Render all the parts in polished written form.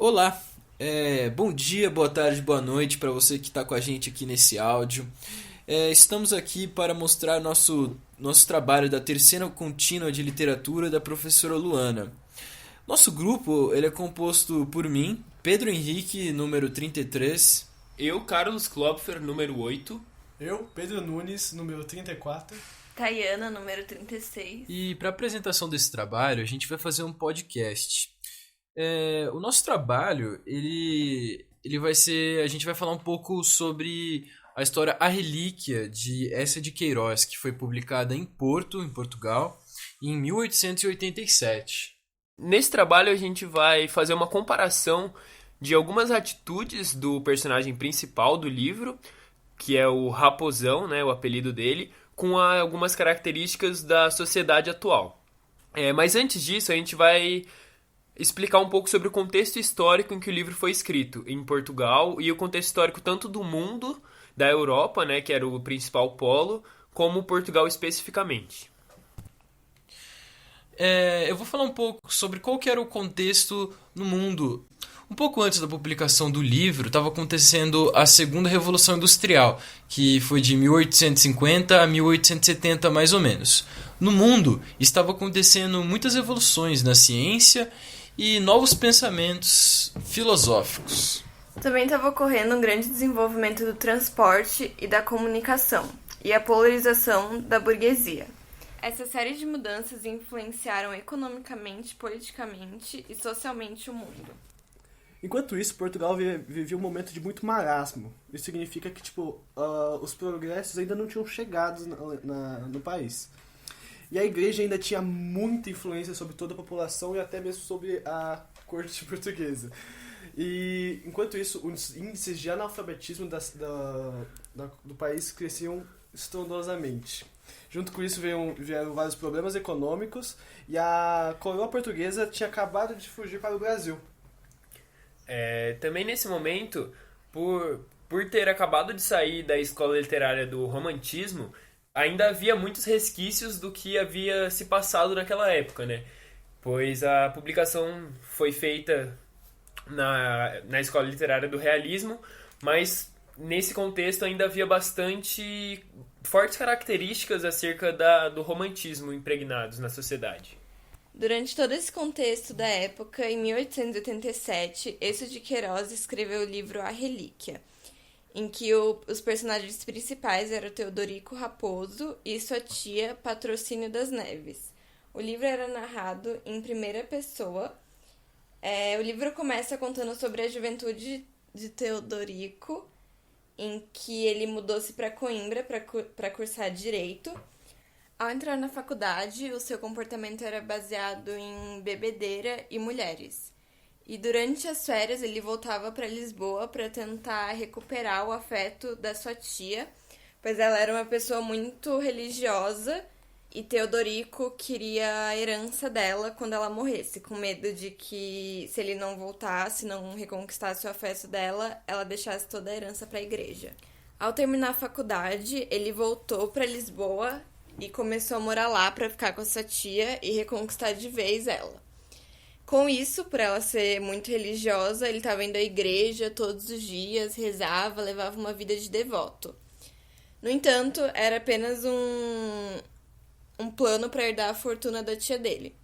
Olá, bom dia, boa tarde, boa noite para você que está com a gente aqui nesse áudio. Estamos aqui para mostrar nosso trabalho da terceira contínua de literatura da professora Luana. Nosso grupo ele é composto por mim, Pedro Henrique, número 33. Eu, Carlos Klopfer, número 8. Eu, Pedro Nunes, número 34. Tayana, número 36. E para a apresentação desse trabalho, a gente vai fazer um podcast. O nosso trabalho, ele vai ser... A gente vai falar um pouco sobre a história A Relíquia, de Eça de Queiroz, que foi publicada em Porto, em Portugal, em 1887. Nesse trabalho a gente vai fazer uma comparação de algumas atitudes do personagem principal do livro, que é o Raposão, né, o apelido dele, com algumas características da sociedade atual. Mas antes disso, a gente vai explicar um pouco sobre o contexto histórico em que o livro foi escrito, em Portugal, e o contexto histórico tanto do mundo, da Europa, né, que era o principal polo, como Portugal especificamente. Eu vou falar um pouco sobre qual que era o contexto no mundo. Um pouco antes da publicação do livro, estava acontecendo a Segunda Revolução Industrial, que foi de 1850 a 1870 mais ou menos. No mundo, estava acontecendo muitas revoluções na ciência e novos pensamentos filosóficos. Também estava ocorrendo um grande desenvolvimento do transporte e da comunicação, e a polarização da burguesia. Essa série de mudanças influenciaram economicamente, politicamente e socialmente o mundo. Enquanto isso, Portugal vivia um momento de muito marasmo. Isso significa que os progressos ainda não tinham chegado no país. E a igreja ainda tinha muita influência sobre toda a população e até mesmo sobre a corte portuguesa. E enquanto isso, os índices de analfabetismo do país cresciam estrondosamente. Junto com isso vieram vários problemas econômicos e a coroa portuguesa tinha acabado de fugir para o Brasil. Também nesse momento, por ter acabado de sair da escola literária do Romantismo, ainda havia muitos resquícios do que havia se passado naquela época, né? Pois a publicação foi feita na escola literária do Realismo, mas nesse contexto ainda havia bastante fortes características acerca do romantismo impregnados na sociedade. Durante todo esse contexto da época, em 1887, Eça de Queiroz escreveu o livro A Relíquia, em que os personagens principais eram Teodorico Raposo e sua tia Patrocínio das Neves. O livro era narrado em primeira pessoa. O livro começa contando sobre a juventude de Teodorico, em que ele mudou-se para Coimbra para cursar Direito. Ao entrar na faculdade, o seu comportamento era baseado em bebedeira e mulheres. E durante as férias ele voltava para Lisboa para tentar recuperar o afeto da sua tia, pois ela era uma pessoa muito religiosa e Teodorico queria a herança dela quando ela morresse, com medo de que se ele não voltasse, não reconquistasse o afeto dela, ela deixasse toda a herança para a igreja. Ao terminar a faculdade, ele voltou para Lisboa e começou a morar lá para ficar com essa tia e reconquistar de vez ela. Com isso, por ela ser muito religiosa, ele estava indo à igreja todos os dias, rezava, levava uma vida de devoto. No entanto, era apenas um plano para herdar a fortuna da tia dele.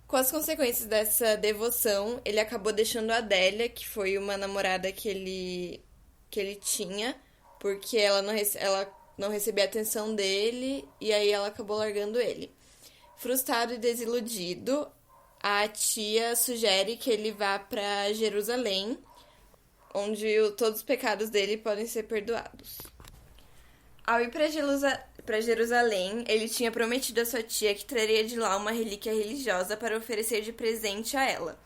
Com as consequências dessa devoção, ele acabou deixando a Adélia, que foi uma namorada que ele tinha, porque ela não recebia atenção dele, e aí ela acabou largando ele. Frustrado e desiludido, a tia sugere que ele vá para Jerusalém, onde todos os pecados dele podem ser perdoados. Ao ir para Jerusalém, ele tinha prometido à sua tia que traria de lá uma relíquia religiosa para oferecer de presente a ela.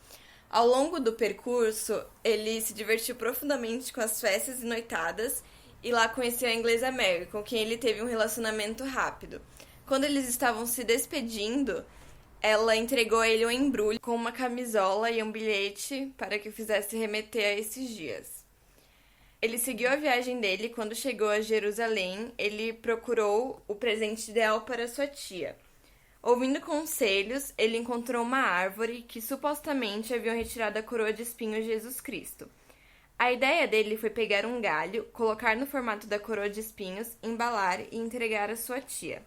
Ao longo do percurso, ele se divertiu profundamente com as festas e noitadas, e lá conheceu a inglesa Mary, com quem ele teve um relacionamento rápido. Quando eles estavam se despedindo, ela entregou a ele um embrulho com uma camisola e um bilhete para que o fizesse remeter a esses dias. Ele seguiu a viagem dele e quando chegou a Jerusalém, ele procurou o presente ideal para sua tia. Ouvindo conselhos, ele encontrou uma árvore que supostamente haviam retirado a coroa de espinhos de Jesus Cristo. A ideia dele foi pegar um galho, colocar no formato da coroa de espinhos, embalar e entregar à sua tia.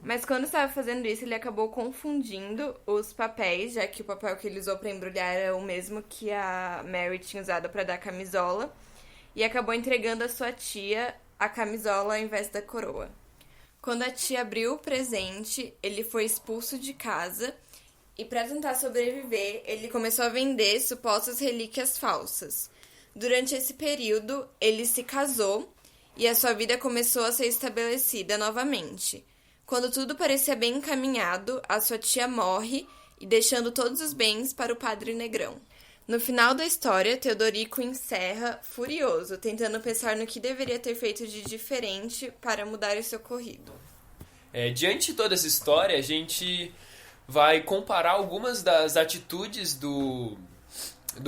Mas quando estava fazendo isso, ele acabou confundindo os papéis, já que o papel que ele usou para embrulhar era o mesmo que a Mary tinha usado para dar a camisola, e acabou entregando à sua tia a camisola ao invés da coroa. Quando a tia abriu o presente, ele foi expulso de casa e, para tentar sobreviver, ele começou a vender supostas relíquias falsas. Durante esse período, ele se casou e a sua vida começou a ser estabelecida novamente. Quando tudo parecia bem encaminhado, a sua tia morre e deixando todos os bens para o padre Negrão. No final da história, Teodorico encerra furioso, tentando pensar no que deveria ter feito de diferente para mudar esse ocorrido. Diante de toda essa história, a gente vai comparar algumas das atitudes do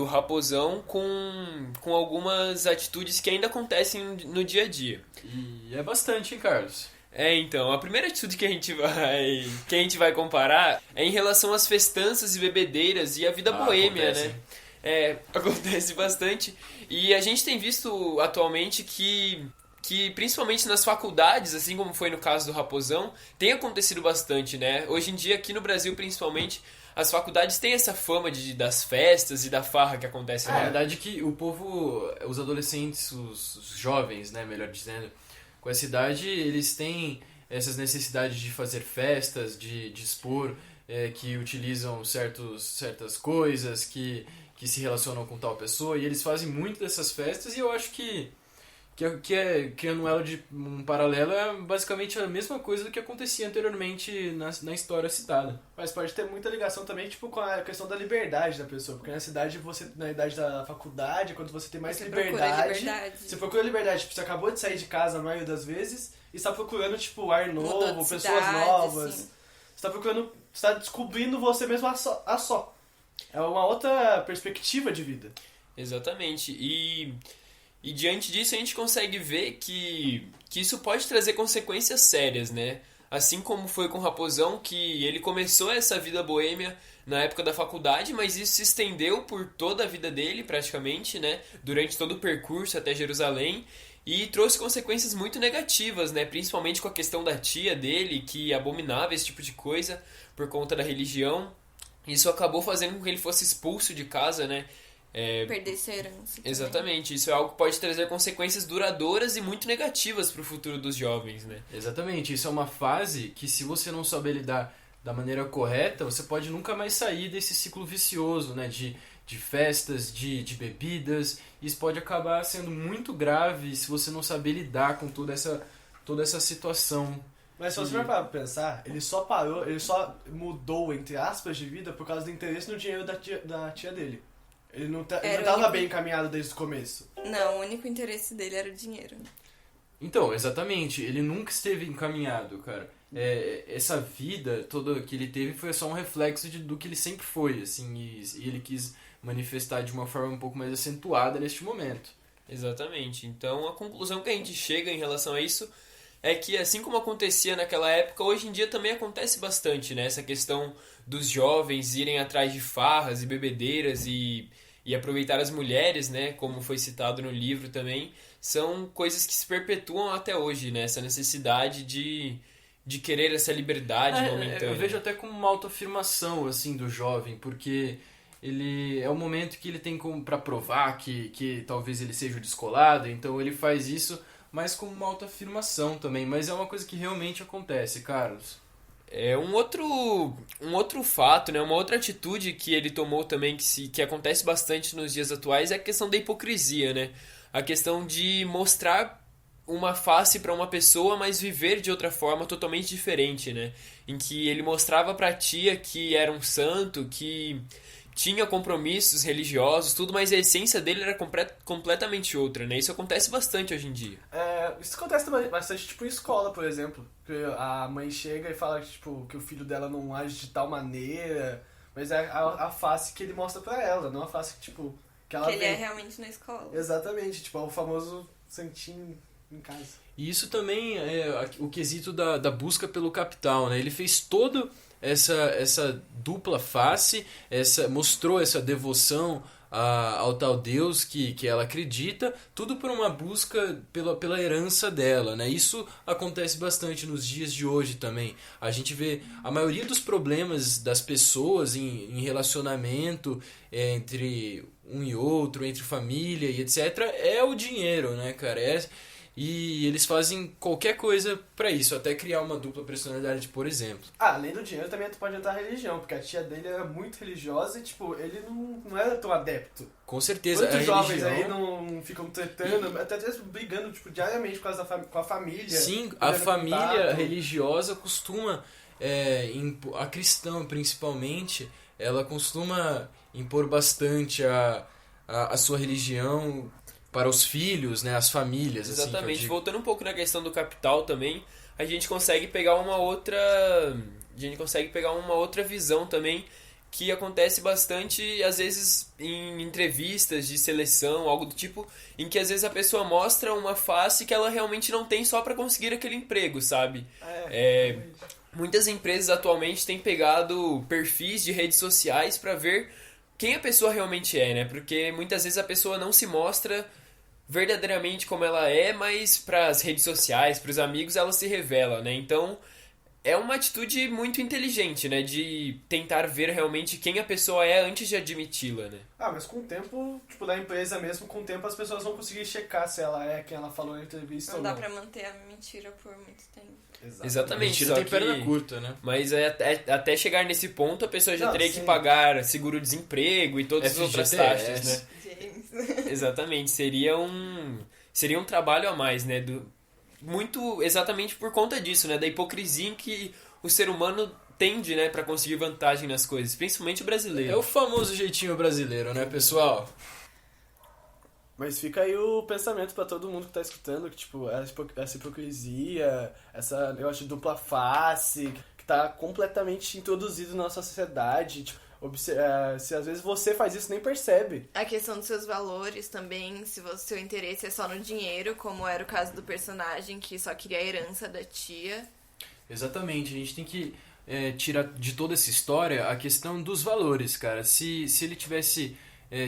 Raposão com algumas atitudes que ainda acontecem no dia a dia. E é bastante, hein, Carlos? Então, a primeira atitude que a gente vai comparar é em relação às festanças e bebedeiras e a vida boêmia, acontece. né? Acontece bastante. E a gente tem visto atualmente que principalmente nas faculdades, assim como foi no caso do Raposão, tem acontecido bastante, né? Hoje em dia, aqui no Brasil, principalmente, as faculdades têm essa fama das festas e da farra que acontece, Na né? verdade que o povo, os adolescentes, os jovens, né, melhor dizendo, com essa idade, eles têm essas necessidades de fazer festas, de expor, que utilizam certas coisas, que se relacionam com tal pessoa, e eles fazem muito dessas festas, e eu acho que criando ela de um paralelo, é basicamente a mesma coisa do que acontecia anteriormente na história citada. Mas pode ter muita ligação também, tipo, com a questão da liberdade da pessoa. Porque na idade da faculdade, quando você tem mais liberdade, você procura liberdade. Tipo, você acabou de sair de casa a maioria das vezes e está procurando, tipo, ar novo, pessoas cidade, novas. assim. Você está descobrindo você mesmo a só. É uma outra perspectiva de vida. Exatamente. E diante disso a gente consegue ver que isso pode trazer consequências sérias, né? Assim como foi com o Raposão, que ele começou essa vida boêmia na época da faculdade, mas isso se estendeu por toda a vida dele, praticamente, né? Durante todo o percurso até Jerusalém, e trouxe consequências muito negativas, né? Principalmente com a questão da tia dele, que abominava esse tipo de coisa por conta da religião. Isso acabou fazendo com que ele fosse expulso de casa, né? Perder sua herança. Exatamente, isso é algo que pode trazer consequências duradouras e muito negativas para o futuro dos jovens, né? Exatamente, isso é uma fase que, se você não souber lidar da maneira correta, você pode nunca mais sair desse ciclo vicioso, né? De festas, de bebidas. Isso pode acabar sendo muito grave se você não saber lidar com toda essa situação. Mas se você for parar pra pensar, ele só mudou, entre aspas, de vida por causa do interesse no dinheiro da tia dele. Ele não tava bem encaminhado desde o começo. Não, o único interesse dele era o dinheiro. Então, exatamente, ele nunca esteve encaminhado, cara. Essa vida toda que ele teve foi só um reflexo do que ele sempre foi, assim, e ele quis manifestar de uma forma um pouco mais acentuada neste momento. Exatamente. Então, a conclusão que a gente chega em relação a isso é que, assim como acontecia naquela época, hoje em dia também acontece bastante, né? Essa questão dos jovens irem atrás de farras e bebedeiras e aproveitar as mulheres, né? Como foi citado no livro também, são coisas que se perpetuam até hoje, né? Essa necessidade de querer essa liberdade momentânea. Eu vejo até como uma autoafirmação, assim, do jovem, porque ele é o momento que ele tem para provar que talvez ele seja o descolado, então ele faz isso, mas como uma autoafirmação também. Mas é uma coisa que realmente acontece, Carlos. Um outro fato, né, uma outra atitude que ele tomou também, que acontece bastante nos dias atuais, é a questão da hipocrisia, né? A questão de mostrar uma face para uma pessoa, mas viver de outra forma totalmente diferente, né? Em que ele mostrava pra tia que era um santo, que tinha compromissos religiosos, tudo, mas a essência dele era completamente outra, né? Isso acontece bastante hoje em dia. Isso acontece também bastante, tipo, em escola, por exemplo. Que a mãe chega e fala tipo, que o filho dela não age de tal maneira, mas é a face que ele mostra pra ela, não a face tipo, que ela Que ele vê. é realmente na escola. Exatamente, tipo, é o famoso santinho em casa. E isso também é o quesito da busca pelo capital, né? Ele fez toda essa dupla face, mostrou essa devoção ao tal Deus que ela acredita, tudo por uma busca pela herança dela, né? Isso acontece bastante nos dias de hoje também. A gente vê a maioria dos problemas das pessoas em relacionamento entre um e outro, entre família e etc., é o dinheiro, né, cara? E eles fazem qualquer coisa pra isso, até criar uma dupla personalidade, por exemplo. Além do dinheiro, também tu pode entrar a religião, porque a tia dele era muito religiosa e, tipo, ele não era tão adepto. Com certeza, Quantos a jovens religião... aí não ficam tretando, até às vezes brigando, tipo, diariamente com a família. Sim, a família contato. religiosa costuma, a cristã principalmente, ela costuma impor bastante a sua religião para os filhos, né, as famílias. Assim, Exatamente. que eu digo. Voltando um pouco na questão do capital também, a gente consegue pegar uma outra visão também, que acontece bastante, às vezes, em entrevistas de seleção, algo do tipo, em que às vezes a pessoa mostra uma face que ela realmente não tem só para conseguir aquele emprego, sabe? Muitas empresas atualmente têm pegado perfis de redes sociais para ver quem a pessoa realmente é, né? Porque muitas vezes a pessoa não se mostra verdadeiramente como ela é, mas para as redes sociais, para os amigos, ela se revela, né? Então, é uma atitude muito inteligente, né? De tentar ver realmente quem a pessoa é antes de admiti-la, né? Mas com o tempo, tipo, da empresa mesmo, com o tempo as pessoas vão conseguir checar se ela é quem ela falou na entrevista Não ou dá não. pra manter a mentira por muito tempo. Exatamente. Mentira Só tem que... perna curta, né? Mas até chegar nesse ponto, a pessoa já Não, teria sim. que pagar seguro-desemprego e todas as outras FGTS. taxas, né? James. Exatamente. Seria um trabalho a mais, né? Muito exatamente por conta disso, né? Da hipocrisia em que o ser humano tende, né? Pra conseguir vantagem nas coisas. Principalmente o brasileiro. É o famoso jeitinho brasileiro, né, pessoal? Mas fica aí o pensamento pra todo mundo que tá escutando, que, tipo, essa hipocrisia, essa negócio de dupla face, que tá completamente introduzido na nossa sociedade. Tipo, se às vezes você faz isso, nem percebe. A questão dos seus valores também, se o seu interesse é só no dinheiro, como era o caso do personagem que só queria a herança da tia. Exatamente, a gente tem que tirar de toda essa história a questão dos valores, cara. Se ele tivesse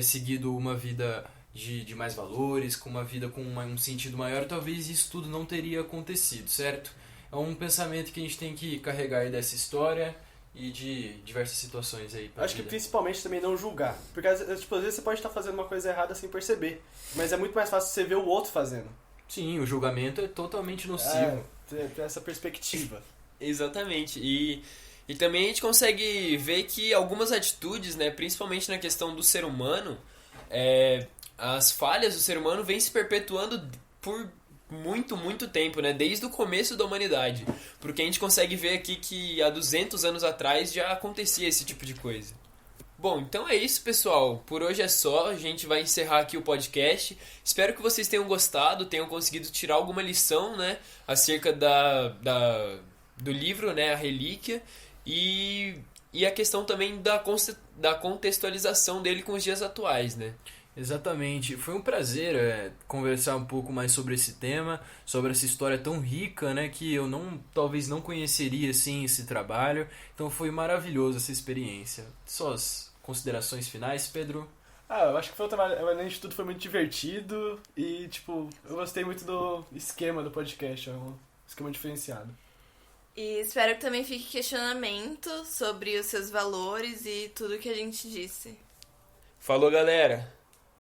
seguido uma vida de mais valores, com uma vida com um sentido maior, talvez isso tudo não teria acontecido, certo? É um pensamento que a gente tem que carregar aí dessa história e de diversas situações aí. Acho que principalmente também não julgar. Porque tipo, às vezes você pode estar fazendo uma coisa errada sem perceber. Mas é muito mais fácil você ver o outro fazendo. Sim, o julgamento é totalmente nocivo. Ter essa perspectiva. Exatamente. E também a gente consegue ver que algumas atitudes, né? Principalmente na questão do ser humano, as falhas do ser humano vêm se perpetuando por muito, muito tempo, né? Desde o começo da humanidade. Porque a gente consegue ver aqui que há 200 anos atrás já acontecia esse tipo de coisa. Bom, então é isso, pessoal. Por hoje é só. A gente vai encerrar aqui o podcast. Espero que vocês tenham gostado, tenham conseguido tirar alguma lição, né? Acerca do livro, né? A Relíquia. E a questão também da contextualização dele com os dias atuais, né? Exatamente. Foi um prazer conversar um pouco mais sobre esse tema, sobre essa história tão rica, né, que eu talvez não conheceria assim esse trabalho. Então foi maravilhoso essa experiência. Suas considerações finais, Pedro? Eu acho que foi o trabalho, além de tudo, foi muito divertido e, tipo, eu gostei muito do esquema do podcast, é um esquema diferenciado. E espero que também fique questionamento sobre os seus valores e tudo que a gente disse. Falou, galera!